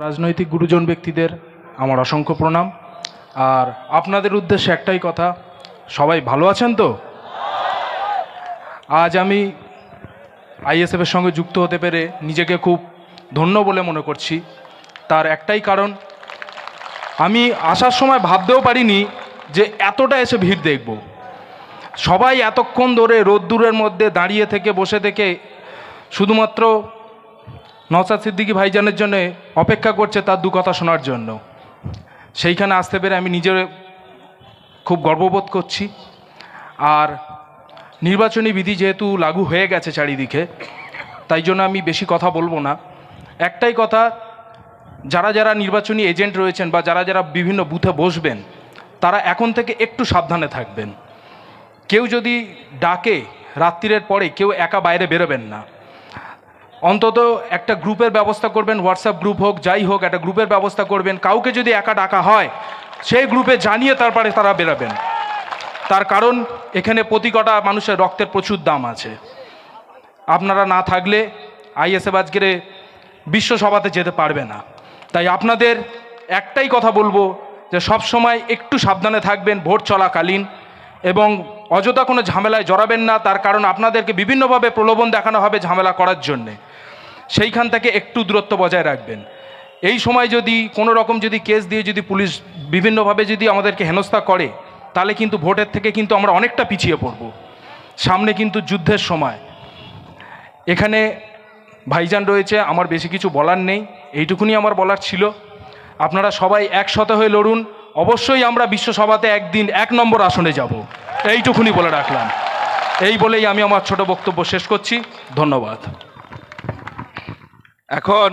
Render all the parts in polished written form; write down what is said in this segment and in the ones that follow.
রাজনৈতিক গুরুজন ব্যক্তিদের আমার অসংখ্য প্রণাম। আর আপনাদের উদ্দেশ্যে একটাই কথা, সবাই ভালো আছেন তো? আজ আমি আইএসএফের সঙ্গে যুক্ত হতে পেরে নিজেকে খুব ধন্য বলে মনে করছি। তার একটাই কারণ, আমি আসার সময় ভাবতেও পারিনি যে এতটা এসে ভিড় দেখব। সবাই এতক্ষণ ধরে রোদ্দুরের মধ্যে দাঁড়িয়ে থেকে বসে থেকে শুধুমাত্র নওশাদ সিদ্দিকী ভাইজানের জন্য অপেক্ষা করছে তার দু কথা শোনার জন্য। সেইখানে আসতে পেরে আমি নিজের খুব গর্ববোধ করছি। আর নির্বাচনী বিধি যেহেতু লাগু হয়ে গেছে চারিদিকে, তাই জন্য আমি বেশি কথা বলবো না। একটাই কথা, যারা যারা নির্বাচনী এজেন্ট রয়েছেন বা যারা যারা বিভিন্ন বুথে বসবেন, তারা এখন থেকে একটু সাবধানে থাকবেন। কেউ যদি ডাকে রাত্রিরের পরে, কেউ একা বাইরে বেরোবেন না। অন্তত একটা গ্রুপের ব্যবস্থা করবেন, হোয়াটসঅ্যাপ গ্রুপ হোক যাই হোক, একটা গ্রুপের ব্যবস্থা করবেন। কাউকে যদি একা ডাকা হয়, সেই গ্রুপে জানিয়ে তারপরে তারা বেরোবেন। তার কারণ, এখানে প্রতি কটা মানুষের রক্তের প্রচুর দাম আছে। আপনারা না থাকলে আইএসএফ আজকের বিশ্বসভাতে যেতে পারবে না। তাই আপনাদের একটাই কথা বলবো যে সব সময় একটু সাবধানে থাকবেন ভোট চলাকালীন, এবং অযথা কোনো ঝামেলায় জড়াবেন না। তার কারণ, আপনাদেরকে বিভিন্নভাবে প্রলোভন দেখানো হবে ঝামেলা করার জন্যে। সেইখান থেকে একটু দূরত্ব বজায় রাখবেন। এই সময় যদি কোনো রকম যদি কেস দিয়ে যদি পুলিশ বিভিন্নভাবে যদি আমাদেরকে হেনস্থা করে, তাহলে কিন্তু ভোটের থেকে কিন্তু আমরা অনেকটা পিছিয়ে পড়ব। সামনে কিন্তু যুদ্ধের সময়। এখানে ভাইজান রয়েছে, আমার বেশি কিছু বলার নেই, এইটুকুনি আমার বলার ছিল। আপনারা সবাই একসাথে হয়ে লড়ুন। অবশ্যই আমরা বিশ্বসভাতে একদিন 1 নম্বর আসনে যাব, এইটুকুনি বলে রাখলাম। এই বলেই আমি আমার ছোট বক্তব্য শেষ করছি। ধন্যবাদ। এখন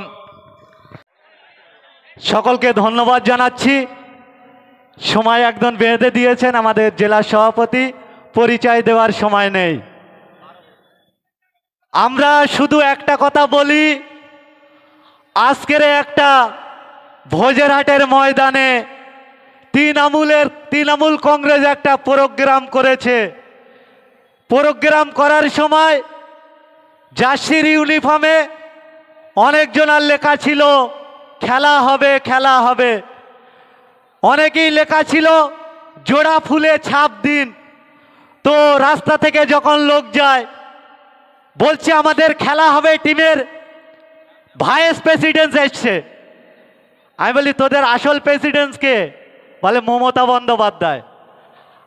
সকলকে ধন্যবাদ জানাচ্ছি। সময় একদম বেঁধে দিয়েছেন আমাদের জেলা সভাপতি, পরিচয় দেওয়ার সময় নেই। আমরা শুধু একটা কথা বলি, আজকের একটা ভোজেরহাটের ময়দানে তৃণমূল কংগ্রেস একটা প্রোগ্রাম করেছে। প্রোগ্রাম করার সময় জার্সির ইউনিফর্মে অনেকজনের লেখা ছিল খেলা হবে খেলা হবে, অনেকেই লেখা ছিল জোড়া ফুলে ছাপ দিন। তো রাস্তা থেকে যখন লোক যায়, বলছে আমাদের খেলা হবে, টিমের ভাইস প্রেসিডেন্ট এসছে। আমি বলি তোদের আসল প্রেসিডেন্ট কে? বলে মমতা বন্দ্যোপাধ্যায়।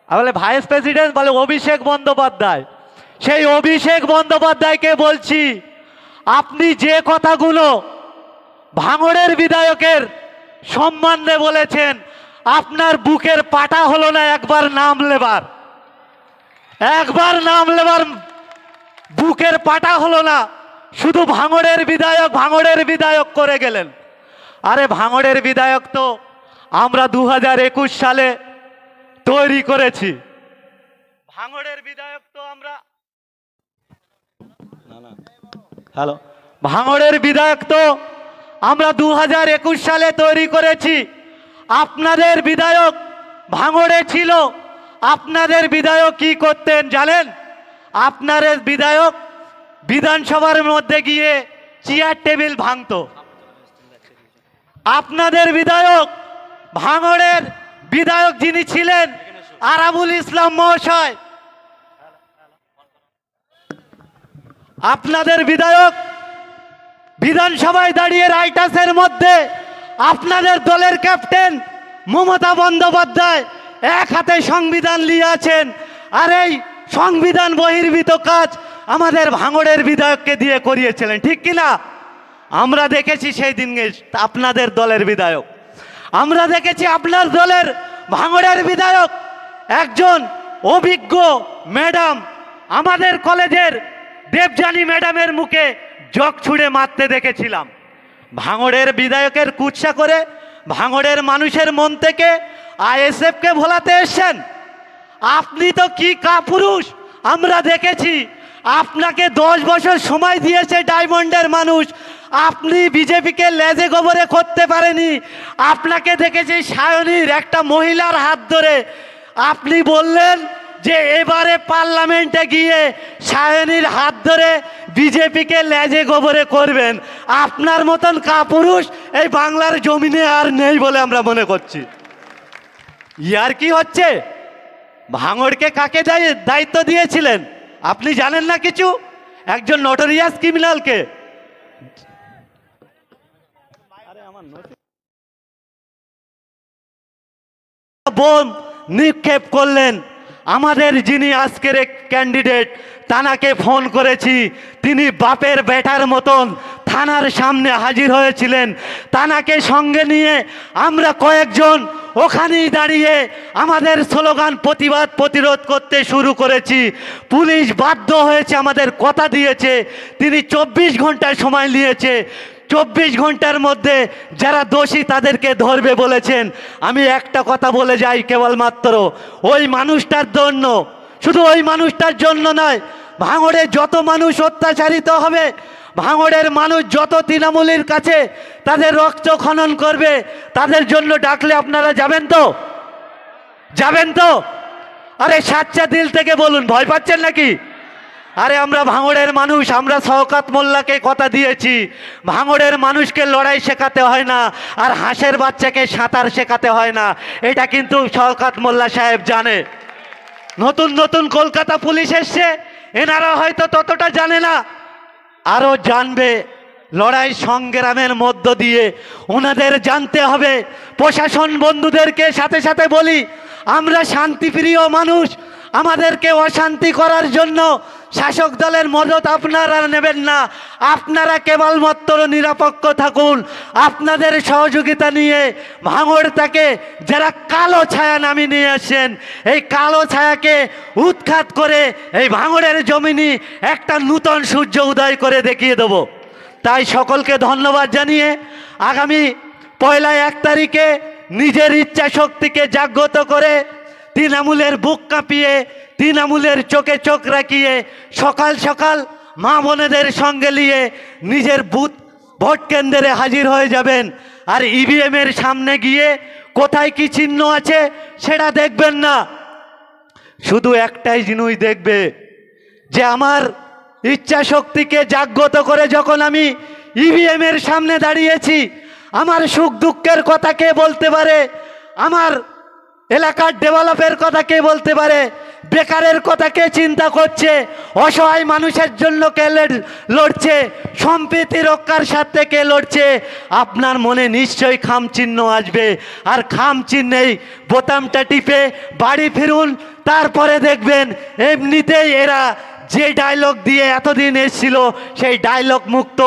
আমি বলে ভাইস প্রেসিডেন্ট? বলে অভিষেক বন্দ্যোপাধ্যায়। সেই অভিষেক বন্দ্যোপাধ্যায়কে বলছি, আপনি যে কথাগুলো ভাঙড়ের বিধায়কের সম্মানে বলেছেন, আপনার বুকের পাটা হলো না একবার নাম লেবার, বুকের পাটা হলো না। শুধু ভাঙড়ের বিধায়ক করে গেলেন। আরে ভাঙড়ের বিধায়ক তো আমরা 2021 সালে তৈরি করেছি। ভাঙড়ের বিধায়ক তো আমরা ভাঙড়ের বিধায়ক তো আমরা 2021 সালে তৈরি করেছি। আপনাদের বিধায়ক ভাঙড়ে ছিল। আপনাদের বিধায়ক কি করতেন জানেন? আপনাদের বিধায়ক বিধানসভার মধ্যে গিয়ে চেয়ার টেবিল ভাঙত। আপনাদের বিধায়ক, ভাঙড়ের বিধায়ক যিনি ছিলেন আরাবুল ইসলাম মহাশয়, আপনাদের বিধায়ক বিধানসভায় দাঁড়িয়ে রাইটাসের মধ্যে আপনাদের দলের ক্যাপ্টেন মমতা বন্দ্যোপাধ্যায় এক হাতে সংবিধান নিয়ে আছেন, আর এই সংবিধান বহির্ভূত কাজ আমাদের ভাঙড়ের বিধায়ককে দিয়ে করিয়েছিলেন, ঠিক কিনা? আমরা দেখেছি সেই দিন আপনাদের দলের বিধায়ক, আমরা দেখেছি আপনার দলের ভাঙড়ের বিধায়ক একজন অভিজ্ঞ ম্যাডাম, আমাদের কলেজের দেবযানী ম্যাডামের মুখে জগ ছুঁড়ে মারতে দেখেছিলাম। ভাঙড়ের বিধায়কের কুৎসা করে ভাঙড়ের মানুষের মন থেকে আইএসএফকে ভোলাতে এসছেন। আপনি তো কি কাপুরুষ আমরা দেখেছি। আপনাকে 10 বছর সময় দিয়েছে ডায়মন্ডের মানুষ, আপনি বিজেপিকে লেজে গোবরে করতে পারেনি। আপনাকে দেখেছি সায়নীর একটা মহিলার হাত ধরে আপনি বললেন যে এবারে পার্লামেন্টে গিয়ে সায়নীর হাত ধরে বিজেপিকে লেজে গোবরে করবেন। আপনার মতন কাপুরুষ এই বাংলার জমিনে আর নেই বলে আমরা মনে করছি। ইয়ার কি হচ্ছে? ভাঙড়কে কাকে দায়িত্ব দিয়েছিলেন আপনি জানেন না কিছু? একজন নটোরিয়াস ক্রিমিনালকে। বোম নিক্ষেপ করলেন। আমাদের যিনি আজকের ক্যান্ডিডেট তানাকে ফোন করেছি, তিনি বাপের বেটার মতন থানার সামনে হাজির হয়েছিলেন। তানাকে সঙ্গে নিয়ে আমরা কয়েকজন ওখানেই দাঁড়িয়ে আমাদের স্লোগান প্রতিবাদ প্রতিরোধ করতে শুরু করেছি। পুলিশ বাধ্য হয়েছে, আমাদের কথা দিয়েছে, তিনি 24 ঘন্টা সময় নিয়েছে। 24 ঘন্টার মধ্যে যারা দোষী তাদেরকে ধরবে বলেছেন। আমি একটা কথা বলে যাই কেবলমাত্র ওই মানুষটার জন্য, শুধু ওই মানুষটার জন্য নয়, ভাঙড়ে যত মানুষ অত্যাচারিত হবে, ভাঙড়ের মানুষ যত তৃণমূলের কাছে তাদের রক্ত খনন করবে, তাদের জন্য ডাকলে আপনারা যাবেন তো? যাবেন তো? আরে সাচ্চা দিল থেকে বলুন, ভয় পাচ্ছেন নাকি? আরে আমরা ভাঙড়ের মানুষ, আমরা শওকত মোল্লাকে কথা দিয়েছি, ভাঙড়ের মানুষকে লড়াই শেখাতে হয় না, আর হাঁসের বাচ্চাকে সাঁতার শেখাতে হয় না। এটা কিন্তু শওকত মোল্লা সাহেব জানে। নতুন নতুন কলকাতা পুলিশ এসছে, এনারা হয়তো ততটা জানে না, আরও জানবে। লড়াই সংগ্রামের মধ্য দিয়ে ওনাদের জানতে হবে। প্রশাসন বন্ধুদেরকে সাথে সাথে বলি, আমরা শান্তিপ্রিয় মানুষ, আমাদেরকে অশান্তি করার জন্য শাসক দলের মদত আপনারা নেবেন না। আপনারা কেবলমাত্র নিরপেক্ষ থাকুন। আপনাদের সহযোগিতা নিয়ে ভাঙড়টাকে যারা কালো ছায়া নামিয়ে নিয়ে আসেন, এই কালো ছায়াকে উৎখাত করে এই ভাঙড়ের জমিনে একটা নূতন সূর্য উদয় করে দেখিয়ে দেব। তাই সকলকে ধন্যবাদ জানিয়ে আগামী 1 তারিখে নিজের ইচ্ছা শক্তিকে জাগ্রত করে তৃণমূলের বুক কাঁপিয়ে, তৃণমূলের চোখে চোখ রাখিয়ে সকাল সকাল মা বোনেদের সঙ্গে নিয়ে নিজের বুথ ভোট কেন্দ্রে হাজির হয়ে যাবেন। আর ইভিএমের সামনে গিয়ে কোথায় কি চিহ্ন আছে সেটা দেখবেন না, শুধু একটাই জিনিস দেখবে যে আমার ইচ্ছা শক্তিকে জাগ্রত করে যখন আমি ইভিএমের সামনে দাঁড়িয়েছি, আমার সুখ দুঃখের কথা কে বলতে পারে, আমার এলাকার ডেভেলপের কথা কে বলতে পারে, বেকারের কথা কে চিন্তা করছে, অসহায় মানুষের জন্য কে লড়ছে, সম্প্রীতি রক্ষার স্বার্থে কে লড়ছে, আপনার মনে নিশ্চয়ই খাম চিহ্ন আসবে। আর খাম চিহ্নেই বোতামটা টিপে বাড়ি ফিরুন, তারপরে দেখবেন এমনিতেই এরা যে ডায়লগ দিয়ে এতদিন এসেছিল সেই ডায়লগ মুক্ত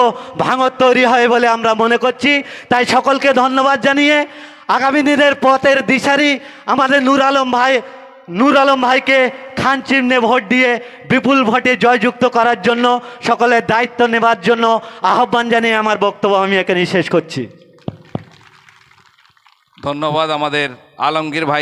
ভাঙড় তৈরি হয় বলে আমরা মনে করছি। তাই সকলকে ধন্যবাদ জানিয়ে আগামী দিনের পথের দিশারি আমাদের নূর আলম ভাইকে খান চিহ্নে ভোট দিয়ে বিপুল ভোটে জয়যুক্ত করার জন্য সকলের দায়িত্ব নেবার জন্য আহ্বান জানিয়ে আমার বক্তব্য আমি এখানে শেষ করছি। ধন্যবাদ আমাদের আলমগীর ভাই।